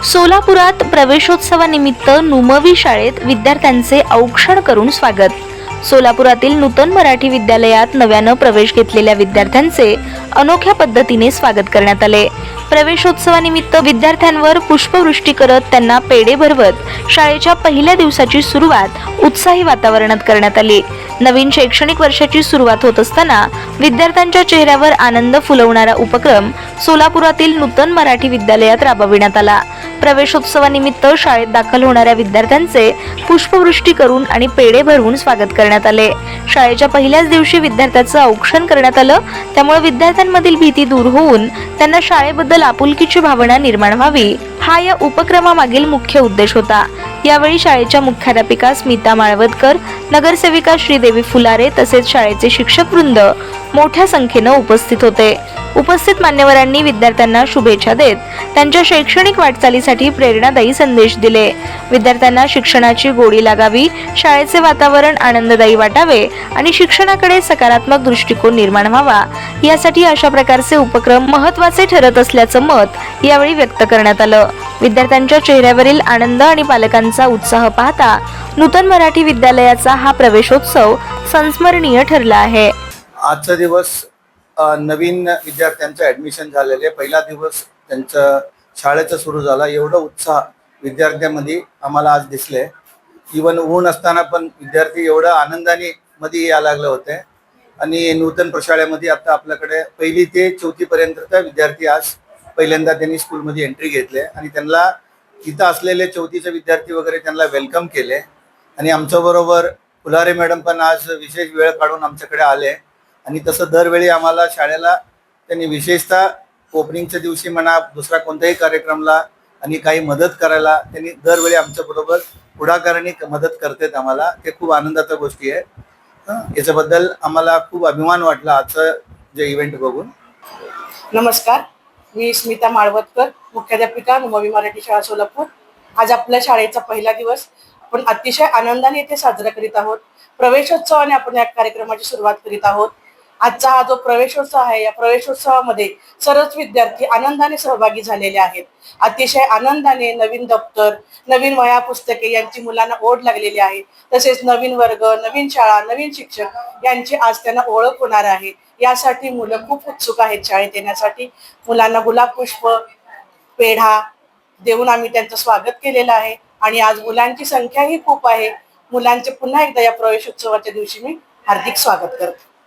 सोलापुरात प्रवेशोत्सवानिमित्त नुमवी शाळेत विद्यार्थ्यांचे औक्षण करून स्वागत। सोलापुरातील नूतन मराठी विद्यालयात नव्यानं प्रवेश घेतलेल्या विद्यार्थ्यांचे अनोख्या पद्धतीने स्वागत करण्यात आले। प्रवेशोत्सवानिमित्त विद्यार्थ्यांवर पुष्पवृष्टी करत त्यांना पेढे भरवत शाळेच्या पहिल्या दिवसाची सुरुवात उत्साही वातावरणात करण्यात आली। नवीन शैक्षणिक वर्षाची सुरुवात होत असताना विद्यार्थ्यांच्या चेहऱ्यावर आनंद फुलवणारा उपक्रम सोलापुरातील नूतन मराठी विद्यालयात राबविण्यात आला। प्रवेशोत्सवानिमित्त शाळेत दाखल होणाऱ्या विद्यार्थ्यांचे पुष्पवृष्टी करून आणि पेढे भरवून स्वागत करण्यात आले। शाळेच्या पहिल्याच दिवशी विद्यार्थ्यांचं औक्षण करण्यात आलं, त्यामुळे विद्यार्थ्यांमधील भीती दूर होऊन त्यांना शाळेबद्दल आपुलकीची भावना निर्माण व्हावी, हा या उपक्रमामागील मुख्य उद्देश होता। यावेळी शाळेच्या मुख्याध्यापिका स्मिता माळवदकर, नगरसेविका श्रीदेवी फुलारे तसेच शाळेचे शिक्षक वृंद मोठ्या संख्येने उपस्थित होते। उपस्थित मान्यवरांनी विद्यार्थ्यांना शुभेच्छा देत त्यांच्या शैक्षणिक वाटचालीसाठी प्रेरणादायी संदेश दिले। विद्यार्थ्यांना शिक्षणाची गोडी लागावी, शाळेचे वातावरण आनंददायी वाटावे आणि शिक्षणाकडे सकारात्मक दृष्टिकोन निर्माण व्हावा, यासाठी अशा प्रकारचे उपक्रम महत्त्वाचे ठरत असल्याचं मत यावेळी व्यक्त करण्यात आलं। विद्यार्थ्यांच्या चेहऱ्यावरील आनंद आणि पालकांचा उत्साह पाहता नूतन मराठी विद्यालयाचा हा प्रवेशोत्सव संस्मरणीय ठरला आहे। आजचा दिवस नवीन विद्यार्थ्यांचं ॲडमिशन झालेले, पहिला दिवस त्यांचं शाळेचा सुरू झाला। एवढा उत्साह विद्यार्थ्यांमध्ये आम्हाला आज दिसले। इवन ऊन असताना पण विद्यार्थी एवढा आनंदाने मध्ये यायला लागले होते। आणि नूतन प्रशाळेमध्ये आता आपल्याकडे पहिली ते चौथी पर्यंतचा विद्यार्थी आज पहिल्यांदा त्यांनी स्कूलमध्ये एंट्री घेतले आणि त्यांना इथं असलेले चौथीचे विद्यार्थी वगैरे त्यांना वेलकम केले। आणि आमच्याबरोबर फुलारे मॅडम पण आज विशेष वेळ काढून आमच्याकडे आले आणि तसं दरवेळी आम्हाला शाळेला त्यांनी विशेषतः ओपनिंगच्या दिवशी म्हणा दुसरा कोणत्याही कार्यक्रमाला आणि काही मदत करायला त्यांनी दरवेळी आमच्याबरोबर पुढाकाराने मदत करतात आम्हाला। ते खूप आनंदाचा गोष्टी आहे। याच्याबद्दल आम्हाला खूप अभिमान वाटला आजचं जे इव्हेंट बघून। नमस्कार, मी स्मिता माळवदकर, मुख्याध्यापिका नुमवी मराठी शाळा सोलापूर। आज आपल्या शाळेचा पहिला दिवस आपण अतिशय आनंदाने इथे साजरा करीत आहोत। प्रवेशोत्सवाने आपण या कार्यक्रमाची सुरुवात करीत आहोत। आजचा हा जो प्रवेशोत्सव आहे, या प्रवेशोत्सवामध्ये सर्वच विद्यार्थी आनंदाने सहभागी झालेले आहेत। अतिशय आनंदाने नवीन दप्तर, नवीन वह्या पुस्तके यांची मुलांना ओढ लागलेली आहे। तसेच नवीन वर्ग, नवीन शाळा, नवीन शिक्षक यांची आज त्यांना ओळख होणार आहे। यासाठी मुलं खूप उत्सुक आहेत शाळेत येण्यासाठी। मुलांना गुलाब पुष्प, पेढा देऊन आम्ही त्यांचं स्वागत केलेलं आहे आणि आज मुलांची संख्याही खूप आहे। मुलांचे पुन्हा एकदा या प्रवेशोत्सवाच्या दिवशी मी हार्दिक स्वागत करते।